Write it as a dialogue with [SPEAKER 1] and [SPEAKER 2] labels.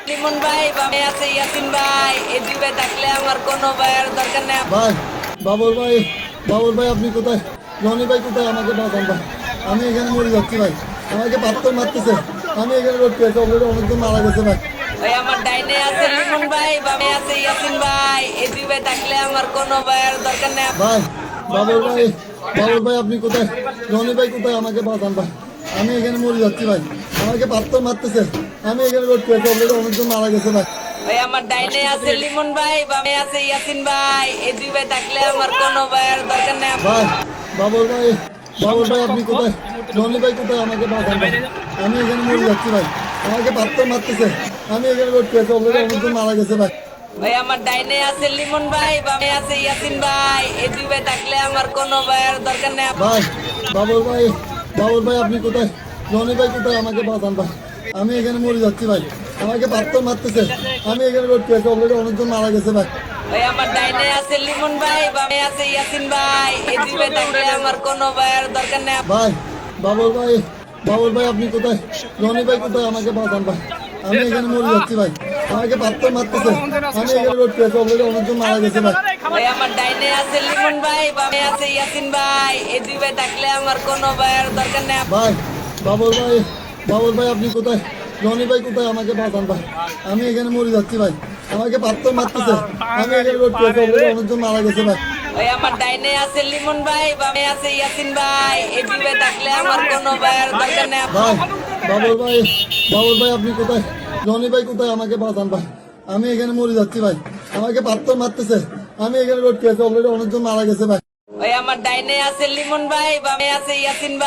[SPEAKER 1] লিমন ভাই, বামে আছে ইয়াসিন ভাই, এই দুই ভাই থাকলে আমার কোনো ভাইয়ের দরকার নেই।
[SPEAKER 2] ভাই, বাবুল ভাই, বাবুল ভাই আপনি কোথায়? রনি ভাই কোথায়? আমাকে বাঁচান ভাই, আমি এখানে মরে যাচ্ছি ভাই, আমাকে পাথর মারতেছে, আমি এখানে রোড পেয়েছি, অলরেডি অনেকজন মারা গেছে ভাই।
[SPEAKER 1] ভাই আমার ডাইনে আছে লিমন ভাই, বামে আছে ইয়াসিন ভাই, এই দুই ভাই থাকলে আমার কোনো ভাইয়ের দরকার নেই।
[SPEAKER 2] ভাই, বাবুল ভাই, বাবুল ভাই আপনি কোথায়? রনি ভাই কোথায়? আমাকে বাঁচান ভাই, আমি এখানে মরে যাচ্ছি ভাই, আমাকে পাথর মারতেছে, আমি এখানে রোড পেয়েছি, অলরেডি অনেকজন মারা গেছে ভাই।
[SPEAKER 1] ভাই আমার ডাইনে আছে লিমন ভাই, বামে আছে ইয়াসিন ভাই, এই দুই ভাই থাকলে আমার কোনো ভাইয়ের দরকার নেই।
[SPEAKER 2] ভাই, বাবুল ভাই, বাবুল ভাই আপনি কোথায়? রনি ভাই কোথায়? আমাকে বাঁচান ভাই, আমি এখানে মরে যাচ্ছি ভাই, আমাকে পাথর মারতেছে, আমি এখানে রোড পেয়েছি, অলরেডি অনেকজন মারা গেছে ভাই।
[SPEAKER 1] ভাই আমার ডাইনে আছে লিমন ভাই, বামে আছে ইয়াসিন ভাই, এই দুই ভাই থাকলে আমার কোনো ভাইয়ের দরকার নেই।
[SPEAKER 2] ভাই, বাবুল ভাই, বাবুল ভাই আপনি কোথায়? রনি ভাই কোথায়? আমাকে বাঁচান ভাই, আমি এখানে মরে যাচ্ছি ভাই, আমাকে পাথর মারতেছে, আমি এখানে রোড পেয়েছি, অলরেডি অনেকজন মারা গেছে ভাই।
[SPEAKER 1] ভাই আমার ডাইনে আছে লিমন ভাই, বামে আছে ইয়াসিন ভাই, এই দুই ভাই থাকলে আমার কোনো ভাইয়ের দরকার নেই।
[SPEAKER 2] ভাই, বাবুল ভাই, বাবুল ভাই আপনি কোথায়? রনি ভাই কোথায়? আমাকে বাঁচান ভাই, আমি এখানে মরে যাচ্ছি ভাই, আমাকে পাথর মারতেছে, আমি এখানে রোড পেয়েছি, অলরেডি অনেকজন মারা গেছে ভাই।
[SPEAKER 1] ভাই আমার ডাইনে আছে লিমন ভাই, বামে আছে ইয়াসিন ভাই, এই দুই ভাই থাকলে আমার কোনো ভাইয়ের দরকার নেই।
[SPEAKER 2] ভাই, বাবুল ভাই, বাবুল ভাই আপনি কোথায়? রনি ভাই কোথায়? আমাকে বাঁচান ভাই, আমি এখানে মরে যাচ্ছি ভাই, আমাকে পাথর মারতেছে, আমি এখানে রোড পেয়েছি, অলরেডি অনেকজন মারা গেছে ভাই।
[SPEAKER 1] ভাই আমার ডাইনে আছে লিমন ভাই, বামে আছে ইয়াসিন ভাই, এই দুই ভাই থাকলে আমার কোনো ভাইয়ের দরকার নেই।
[SPEAKER 2] ভাই, বাবুল ভাই, বাবুল ভাই আপনি কোথায়? রনি ভাই কোথায়? আমাকে বাঁচান ভাই, আমি এখানে মরে যাচ্ছি ভাই, আমাকে পাথর মারতেছে, আমি এখানে রোড পেয়েছি, অলরেডি অনেকজন মারা গেছে ভাই।
[SPEAKER 1] ভাই আমার ডাইনে আছে লিমন ভাই, বামে আছে ইয়াসিন ভাই।